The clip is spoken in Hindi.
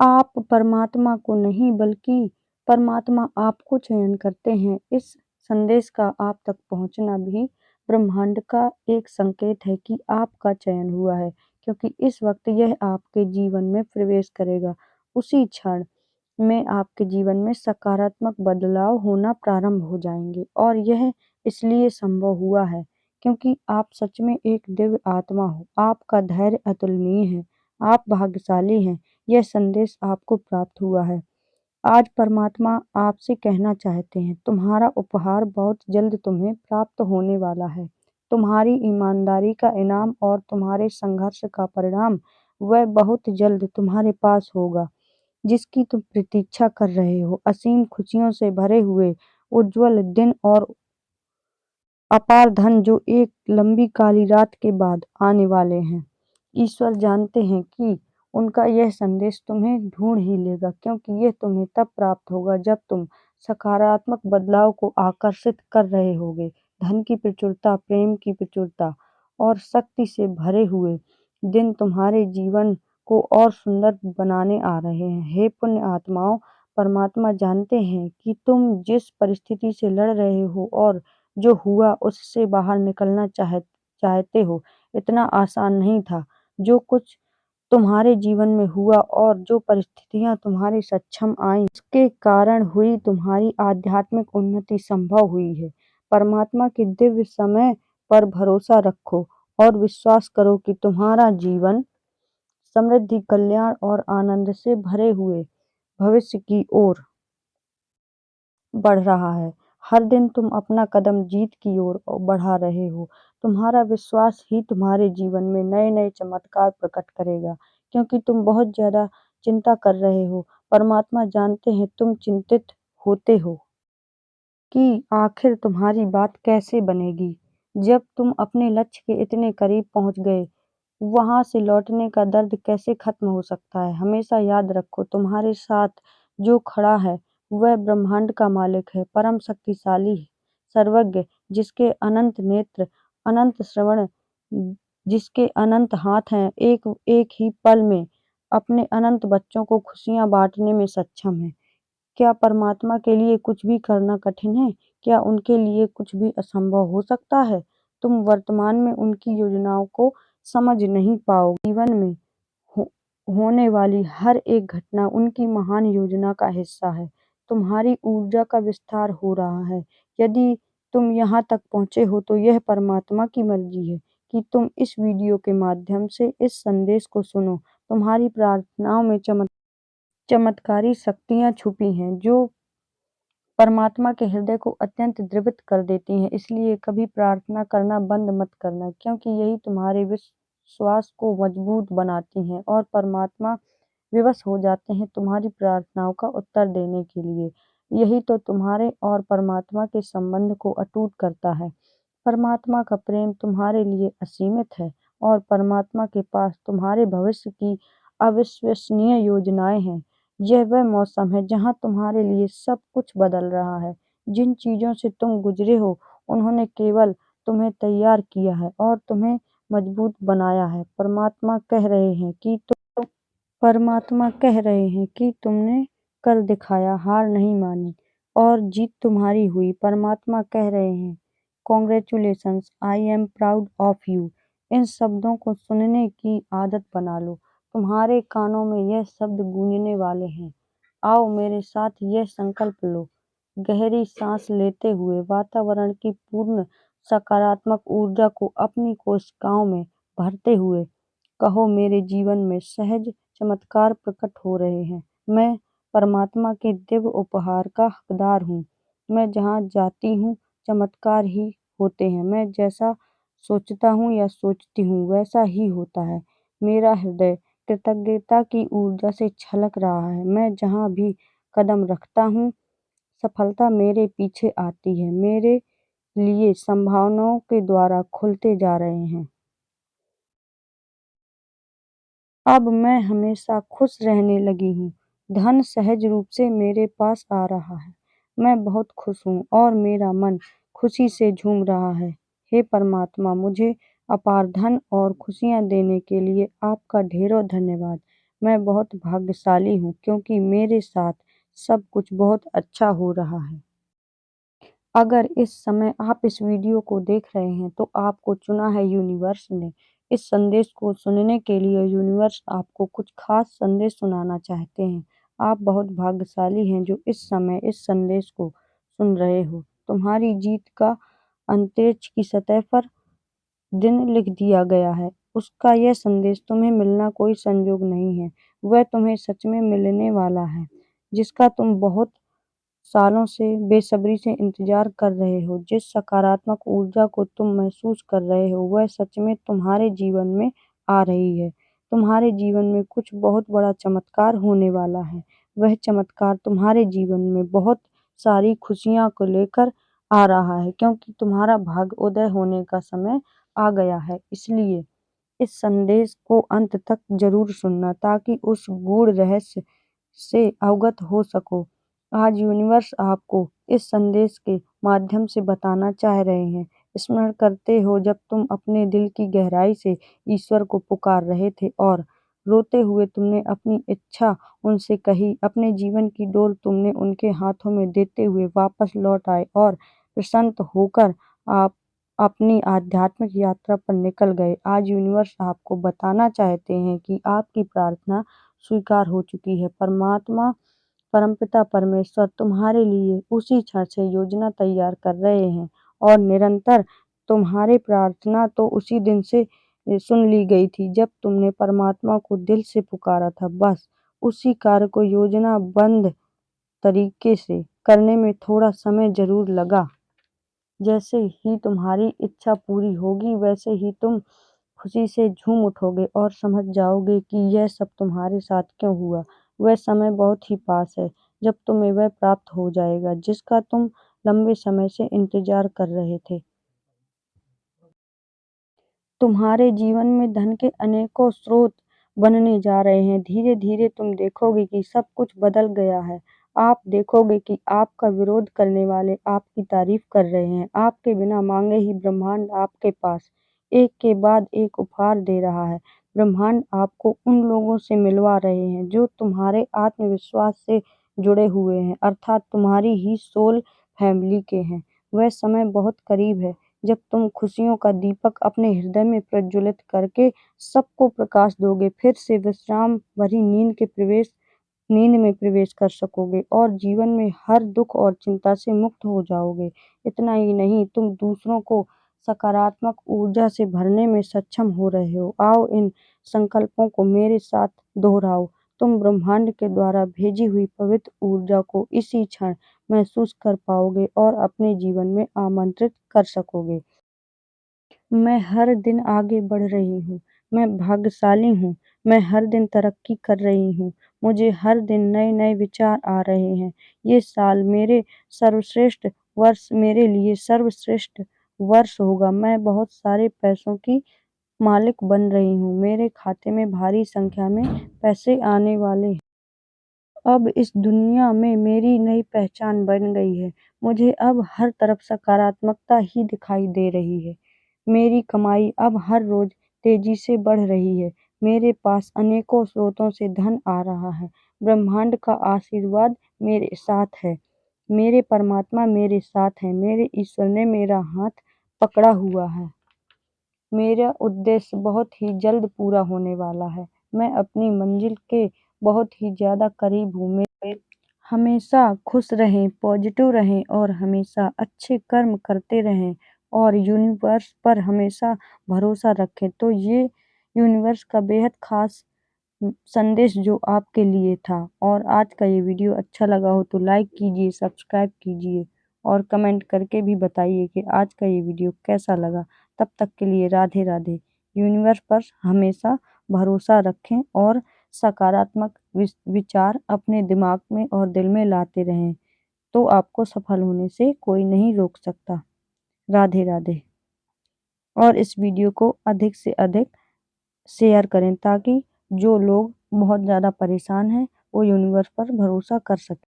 आप परमात्मा को नहीं बल्कि परमात्मा आपको चयन करते हैं। इस संदेश का आप तक पहुंचना भी ब्रह्मांड का एक संकेत है कि आपका चयन हुआ है, क्योंकि इस वक्त यह आपके जीवन में प्रवेश करेगा। उसी क्षण में आपके जीवन में सकारात्मक बदलाव होना प्रारंभ हो जाएंगे, और यह इसलिए संभव हुआ है क्योंकि आप सच में एक दिव्य आत्मा हो। आपका धैर्य अतुलनीय है, आप भाग्यशाली हैं। यह संदेश आपको प्राप्त हुआ है। आज परमात्मा आपसे कहना चाहते हैं, तुम्हारा उपहार बहुत जल्द तुम्हें प्राप्त होने वाला है। तुम्हारी ईमानदारी का इनाम और तुम्हारे संघर्ष का परिणाम वह बहुत जल्द तुम्हारे पास होगा, जिसकी तुम प्रतीक्षा कर रहे हो। असीम खुशियों से भरे हुए उज्जवल दिन और अपार धन जो एक लंबी काली रात के बाद आने वाले हैं। ईश्वर जानते हैं कि उनका यह संदेश तुम्हें ढूंढ ही लेगा, क्योंकि यह तुम्हें तब प्राप्त होगा जब तुम सकारात्मक बदलाव को आकर्षित कर रहे होगे। धन की प्रचुरता, प्रेम की प्रचुरता और शक्ति से भरे हुए दिन तुम्हारे जीवन को और सुंदर बनाने आ रहे हैं। हे पुण्य आत्माओं, परमात्मा जानते हैं कि तुम जिस परिस्थिति से लड़ रहे हो और जो हुआ उससे बाहर निकलना चाहते हो, इतना आसान नहीं था। जो कुछ तुम्हारे जीवन में हुआ और जो परिस्थितियां तुम्हारे सक्षम आईं, उसके कारण हुई तुम्हारी आध्यात्मिक उन्नति संभव हुई है। परमात्मा के दिव्य समय पर भरोसा रखो और विश्वास करो कि तुम्हारा जीवन समृद्धि, कल्याण और आनंद से भरे हुए भविष्य की ओर बढ़ रहा है। हर दिन तुम अपना कदम जीत की ओर बढ़ा रहे हो। तुम्हारा विश्वास ही तुम्हारे जीवन में नए-नए चमत्कार प्रकट करेगा, क्योंकि तुम बहुत ज़्यादा चिंता कर रहे हो। परमात्मा जानते हैं तुम चिंतित होते हो कि आखिर तुम्हारी बात कैसे बनेगी। जब तुम अपने लक्ष्य के इतने करीब पहुंच गए, वहां से लौटने का दर्द कैसे खत्म हो सकता है। हमेशा याद रखो, तुम्हारे साथ जो खड़ा है वह ब्रह्मांड का मालिक है, परम शक्तिशाली, सर्वज्ञ, जिसके अनंत नेत्र, अनंत श्रवण, जिसके अनंत हाथ हैं, एक एक ही पल में अपने अनंत बच्चों को खुशियां बांटने में सक्षम है। क्या परमात्मा के लिए कुछ भी करना कठिन है? क्या उनके लिए कुछ भी असंभव हो सकता है? तुम वर्तमान में उनकी योजनाओं को समझ नहीं पाओगे। जीवन में हो, होने वाली हर एक घटना उनकी महान योजना का हिस्सा है। तुम्हारी ऊर्जा का विस्तार हो रहा है। यदि तुम यहाँ तक पहुँचे हो तो यह परमात्मा की मर्जी है कि तुम इस वीडियो के माध्यम से इस संदेश को सुनो। तुम्हारी प्रार्थनाओं में चमत्कारी शक्तियाँ छुपी हैं, जो परमात्मा के हृदय को अत्यंत द्रवित कर देती हैं। इसलिए कभी प्रार्थना करना बंद मत करना, क्योंकि यही तुम्हारे विश्वास को मजबूत बनाती हैं और परमात्मा विवश हो जाते हैं तुम्हारी प्रार्थनाओं का उत्तर देने के लिए। यही तो तुम्हारे और परमात्मा के संबंध को अटूट करता है। परमात्मा का प्रेम तुम्हारे लिए असीमित है और परमात्मा के पास तुम्हारे भविष्य की अविश्वसनीय योजनाएं हैं। यह वह मौसम है जहां तुम्हारे लिए सब कुछ बदल रहा है। जिन चीजों से तुम गुजरे हो, उन्होंने केवल तुम्हें तैयार किया है और तुम्हें मजबूत बनाया है। परमात्मा कह रहे हैं कि तुमने कर दिखाया, हार नहीं मानी और जीत तुम्हारी हुई। परमात्मा कह रहे हैं, congratulations, I am proud of you. इन शब्दों को सुनने की आदत बना लो। तुम्हारे कानों में यह शब्द गूंजने वाले हैं। आओ मेरे साथ यह संकल्प लो। गहरी सांस लेते हुए वातावरण की पूर्ण सकारात्मक ऊर्जा को अपनी कोशिकाओं में भरते हुए कहो, मेरे जीवन में सहज चमत्कार प्रकट हो रहे हैं। मैं परमात्मा के दिव्य उपहार का हकदार हूँ। मैं जहाँ जाती हूँ चमत्कार ही होते हैं। मैं जैसा सोचता हूँ या सोचती हूँ वैसा ही होता है। मेरा हृदय कृतज्ञता की ऊर्जा से छलक रहा है। मैं जहाँ भी कदम रखता हूँ सफलता मेरे पीछे आती है। मेरे लिए संभावनाओं के द्वारा खुलते जा रहे हैं। अब मैं हमेशा खुश रहने लगी हूँ। धन सहज रूप से मेरे पास आ रहा है। मैं बहुत खुश हूँ और मेरा मन खुशी से झूम रहा है। हे परमात्मा, मुझे अपार धन और खुशियाँ देने के लिए आपका ढेरों धन्यवाद। मैं बहुत भाग्यशाली हूँ क्योंकि मेरे साथ सब कुछ बहुत अच्छा हो रहा है। अगर इस समय आप इस वीडियो को देख रहे हैं तो आपको चुना है यूनिवर्स ने। इस संदेश को सुनने के लिए यूनिवर्स आपको कुछ खास संदेश सुनाना चाहते हैं। आप बहुत भाग्यशाली हैं जो इस समय इस संदेश को सुन रहे हो। तुम्हारी जीत का अंतरिक्ष की सतह पर दिन लिख दिया गया है। उसका यह संदेश तुम्हें मिलना कोई संजोग नहीं है, वह तुम्हें सच में मिलने वाला है, जिसका तुम बहुत सालों से बेसब्री से इंतजार कर रहे हो। जिस सकारात्मक ऊर्जा को तुम महसूस कर रहे हो, वह सच में तुम्हारे जीवन में आ रही है। तुम्हारे जीवन में कुछ बहुत बड़ा चमत्कार होने वाला है। वह चमत्कार तुम्हारे जीवन में बहुत सारी खुशियाँ को लेकर आ रहा है क्योंकि तुम्हारा भाग्य उदय होने का समय आ गया है। इसलिए इस संदेश को अंत तक जरूर सुनना ताकि उस गूढ़ रहस्य से अवगत हो सको। आज यूनिवर्स आपको इस संदेश के माध्यम से बताना चाह रहे हैं। स्मरण करते हो जब तुम अपने दिल की गहराई से ईश्वर को पुकार रहे थे और रोते हुए तुमने अपनी इच्छा उनसे कही। अपने जीवन की डोर तुमने उनके हाथों में देते हुए वापस लौट आए और प्रसन्न होकर आप अपनी आध्यात्मिक यात्रा पर निकल गए। आज यूनिवर्स आपको बताना चाहते हैं कि आपकी प्रार्थना स्वीकार हो चुकी है। परमात्मा परमपिता परमेश्वर तुम्हारे लिए उसी क्षण से योजना तैयार कर रहे हैं और निरंतर तुम्हारी प्रार्थना तो उसी दिन से सुन ली गई थी जब तुमने परमात्मा को दिल से पुकारा था। बस उसी कार्य को योजनाबद्ध तरीके से करने में थोड़ा समय जरूर लगा। जैसे ही तुम्हारी इच्छा पूरी होगी वैसे ही तुम खुशी से झूम उठोगे और समझ जाओगे कि यह सब तुम्हारे साथ क्यों हुआ। वह समय बहुत ही पास है जब तुम्हें वह प्राप्त हो जाएगा जिसका तुम लंबे समय से इंतजार कर रहे थे। तुम्हारे जीवन में धन के अनेकों स्रोत बनने जा रहे हैं। धीरे धीरे तुम देखोगे कि सब कुछ बदल गया है। आप देखोगे कि आपका विरोध करने वाले आपकी तारीफ कर रहे हैं। आपके बिना मांगे ही ब्रह्मांड आपके पास एक के बाद एक उपहार दे रहा है। ब्रह्मांड आपको उन लोगों से मिलवा रहे हैं जो तुम्हारे आत्मविश्वास से जुड़े हुए हैं, अर्थात तुम्हारी ही सोल फैमिली के हैं। वह समय बहुत करीब है जब तुम खुशियों का दीपक अपने हृदय में प्रज्वलित करके सबको प्रकाश दोगे। फिर से विश्राम भरी नींद में प्रवेश कर सकोगे और जीवन में हर दुख और चिंता से मुक्त हो जाओगे। इतना ही नहीं, तुम दूसरों को सकारात्मक ऊर्जा से भरने में सक्षम हो रहे हो। आओ इन संकल्पों को मेरे साथ दोहराओ। तुम ब्रह्मांड के द्वारा भेजी हुई पवित्र ऊर्जा को इसी क्षण महसूस कर पाओगे और अपने जीवन में आमंत्रित कर सकोगे। मैं हर दिन आगे बढ़ रही हूँ। मैं भाग्यशाली हूँ। मैं हर दिन तरक्की कर रही हूँ। मुझे हर दिन नए-नए विचार आ रहे हैं। ये साल मेरे लिए सर्वश्रेष्ठ वर्ष होगा। मैं बहुत सारे पैसों की मालिक बन रही हूँ। मेरे खाते में भारी संख्या में पैसे आने वाले हैं। अब इस दुनिया में मेरी नई पहचान बन गई है। मुझे अब हर तरफ सकारात्मकता ही दिखाई दे रही है। मेरी कमाई अब हर रोज तेजी से बढ़ रही है। मेरे पास अनेकों स्रोतों से धन आ रहा है। ब्रह्मांड का आशीर्वाद मेरे साथ है। मेरे परमात्मा मेरे साथ हैं। मेरे ईश्वर ने मेरा हाथ पकड़ा हुआ है। मेरा उद्देश्य बहुत ही जल्द पूरा होने वाला है। मैं अपनी मंजिल के बहुत ही ज़्यादा करीब हूँ। मैं हमेशा खुश रहें, पॉजिटिव रहें और हमेशा अच्छे कर्म करते रहें और यूनिवर्स पर हमेशा भरोसा रखें। तो ये यूनिवर्स का बेहद ख़ास संदेश जो आपके लिए था। और आज का ये वीडियो अच्छा लगा हो तो लाइक कीजिए, सब्सक्राइब कीजिए और कमेंट करके भी बताइए कि आज का ये वीडियो कैसा लगा। तब तक के लिए राधे राधे। यूनिवर्स पर हमेशा भरोसा रखें और सकारात्मक विचार अपने दिमाग में और दिल में लाते रहें, तो आपको सफल होने से कोई नहीं रोक सकता। राधे राधे। और इस वीडियो को अधिक से अधिक शेयर करें ताकि जो लोग बहुत ज़्यादा परेशान हैं वो यूनिवर्स पर भरोसा कर सकें।